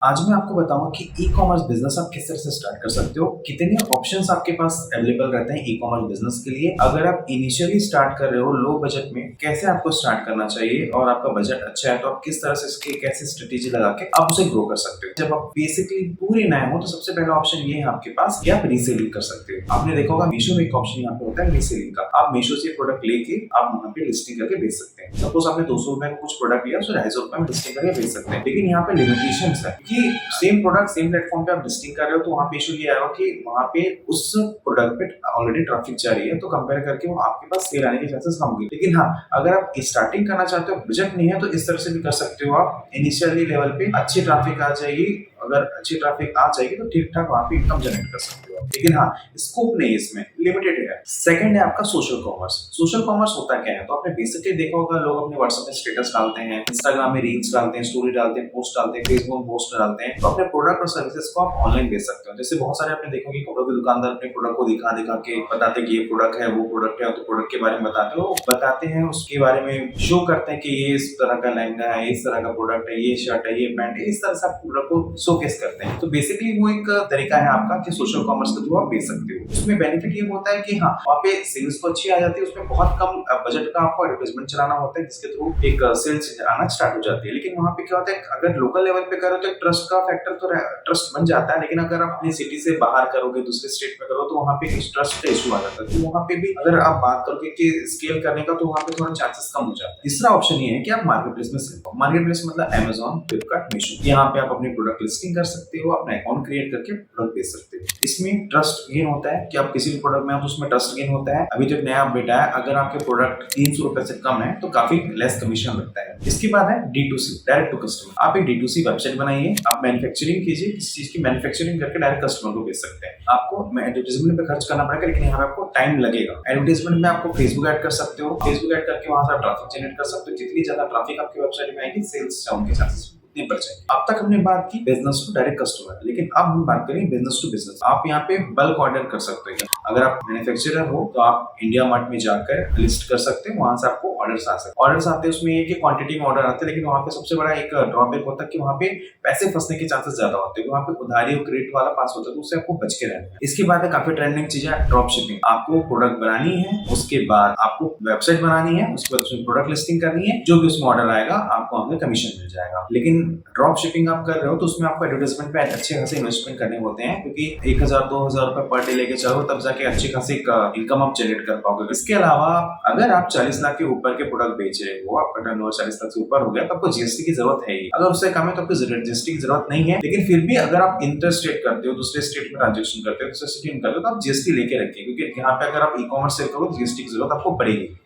आज मैं आपको बताऊँगा कि ई-कॉमर्स बिज़नेस आप किस तरह से स्टार्ट कर सकते हो, कितने ऑप्शंस आपके पास अवेलेबल रहते हैं ई-कॉमर्स बिज़नेस के लिए। अगर आप इनिशियली स्टार्ट कर रहे हो लो बजट में, कैसे आपको स्टार्ट करना चाहिए और आपका बजट अच्छा है तो आप किस तरह से इसकी कैसे स्ट्रेटेजी लगा के आप उसे ग्रो कर सकते हो। जब आप बेसिकली पूरे नए हो तो सबसे पहला ऑप्शन ये है आपके पास कि आप रीसेलिंग कर सकते हो। आपने देखा होगा मीशो में एक ऑप्शन यहाँ पे होता है रीसेलिंग का। आप मीशो से प्रोडक्ट लेके आप वहाँ पे लिस्टिंग करके बेच सकते हैं। सपोज आपने ₹200 का कुछ प्रोडक्ट लिया, उसे ₹250 में लिस्टिंग करके बेच सकते हैं। लेकिन यहाँ पे लिमिटेशंस है कि सेम प्रोडक्ट सेम प्लेटफॉर्म पे आप लिस्टिंग कर रहे हो तो वहाँ पे इशू ये आएगा कि वहाँ पे उस प्रोडक्ट पे ऑलरेडी ट्रैफिक जा रही है, तो कंपेयर करके वो आपके पास सेल आने के चांसेस कम होंगे। लेकिन हाँ, अगर आप स्टार्टिंग करना चाहते हो, बजट नहीं है, तो इस तरह से भी कर सकते हो। आप इनिशियली लेवल पे अच्छी ट्रैफिक आ जाएगी, अगर अच्छी ट्रैफिक आ जाएगी तो ठीक ठाक वहाँ पे इनकम जनरेट कर सकते हो। लेकिन हाँ, स्कोप नहीं इसमें, लिमिटेड है। सेकंड है आपका सोशल कॉमर्स। सोशल कॉमर्स होता क्या है, तो आपने बेसिकली देखा होगा लोग अपने व्हाट्सएप में स्टेटस डालते हैं, इंस्टाग्राम में रील्स डालते हैं, स्टोरी डालते हैं, पोस्ट डालते हैं, फेसबुक में पोस्ट डालते हैं, तो अपने प्रोडक्ट और सर्विसेज को आप ऑनलाइन बेच सकते हो। जैसे बहुत सारे आपने देखो कि कपड़ों के दुकानदार अपने प्रोडक्ट को दिखा दिखा के बताते हैं कि ये प्रोडक्ट है, वो प्रोडक्ट है, तो प्रोडक्ट के बारे में बताते हैं, उसके बारे में शो करते हैं कि ये इस तरह का लहंगा है, इस तरह का प्रोडक्ट है, ये शर्ट है, ये पैंट है, इस तरह से आप प्रोडक्ट को शोकेस करते हैं। तो बेसिकली वो एक तरीका है आपका कि सोशल कॉमर्स के थ्रू आप बेच सकते हो। उसमें बेनिफिट ये होता है कि हाँ, वहाँ पे सेल्स तो अच्छी आ जाती है, उसमें बहुत कम बजट का आपको एडवर्टाइजमेंट चलाना होता है, जिसके थ्रू एक सेल्स आना स्टार्ट हो जाती है। लेकिन वहाँ पे क्या होता है, अगर लोकल लेवल पे करो तो एक ट्रस्ट का फैक्टर तो ट्रस्ट बन जाता है, लेकिन अगर आप अपनी सिटी से बाहर करोगे, दूसरे स्टेट में करो, तो वहाँ पे ट्रस्ट का इशू आ जाता है। तो वहाँ पे भी अगर आप बात करोगे कि स्केल करने का, तो वहाँ पे थोड़ा चांसेस कम हो जाता है। तीसरा ऑप्शन ये है कि आप मार्केट प्लेस में सेल करो। मार्केट प्लेस मतलब अमेजॉन, फ्लिपकार्ट, मीशो। यहाँ पे आप अपनी प्रोडक्ट लिस्टिंग कर सकते हो, अपना अकाउंट क्रिएट करके प्रोडक्ट बेच सकते हो। इसमें ट्रस्ट गेन होता है कि आप किसी भी प्रोडक्ट में आप, उसमें ट्रस्ट गेन होता है। अभी तो एक नया अपडेट आया, अगर आपके प्रोडक्ट ₹300 से कम है तो काफी लेस कमीशन लगता है। इसके बाद है D2C, डायरेक्ट टू कस्टमर। आप एक D2C वेबसाइट बनाइए, आप मैन्युफैक्चरिंग कीजिए, किसी चीज की मैन्युफैक्चरिंग करके डायरेक्ट कस्टमर को बेच सकते हैं। आपको एडवर्टाइजमेंट पे खर्च करना पड़ेगा, लेकिन यहाँ पे आपको टाइम लगेगा। एडवर्टाइजमेंट में आपको फेसबुक ऐड कर सकते हो, फेसबुक ऐड करके वहां से आप ट्रैफिक जनरेट कर सकते हो। जितनी ज्यादा ट्रैफिक आपकी वेबसाइट में आएगी, सेल्स डाउन के चांसेस उतने बढ़ जाएंगे। अब तक हमने बात की बिजनेस टू डायरेक्ट कस्टमर, लेकिन अब हम बात करेंगे बिजनेस टू बिजनेस। आप यहाँ पे बल्क ऑर्डर कर सकते हो। अगर आप मैन्युफैक्चरर हो तो आप इंडिया मार्ट में जाकर लिस्ट कर सकते हैं, वहां से आपको ऑर्डर्स आ सकते हैं। ऑर्डर्स आते हैं, उसमें ये कि क्वांटिटी में ऑर्डर आते हैं, लेकिन वहाँ पे सबसे बड़ा एक ड्रॉबैक होता है कि वहाँ पे पैसे फंसने के चांसेस ज्यादा होते हैं। वहाँ पे उधारी और क्रेडिट वाला पास होता है, तो उससे आपको बच के रहना है। इसके बाद है काफी ट्रेंडिंग चीज है ड्रॉप शिपिंग। आपको प्रोडक्ट बनानी है, उसके बाद आपको वेबसाइट बनानी है, उसके बाद उसमें प्रोडक्ट लिस्टिंग करनी है, जो भी उसमें ऑर्डर आएगा आपको हमें कमीशन मिल जाएगा। लेकिन ड्रॉप शिपिंग आप कर रहे हो तो उसमें आपको एडवर्टाइजमेंट पे अच्छे खासे इन्वेस्टमेंट करने होते हैं, क्योंकि 1000-2000 रुपए पर डे लेके चलो, तब जाके अच्छी खासी इनकम आप जनरेट कर पाओगे। इसके अलावा अगर आप 40 लाख के ऊपर के प्रोडक्ट बेच रहे हो, आपका टर्नओवर 40 लाख से ऊपर हो गया, तो आपको जीएसटी की जरूरत है ही। अगर उससे कम है तो आपको जीएसटी की जरूरत नहीं है। लेकिन फिर भी अगर आप इंटर स्टेट करते हो, दूसरे स्टेट में ट्रांजेक्शन करते हो, दूसरे स्टेट में करते हो, तो आप जीएसटी लेके रखिए, क्योंकि यहाँ पे अगर आप ई कॉमर्स सेल करो, जीएसटी की जरूरत आपको पड़ेगी।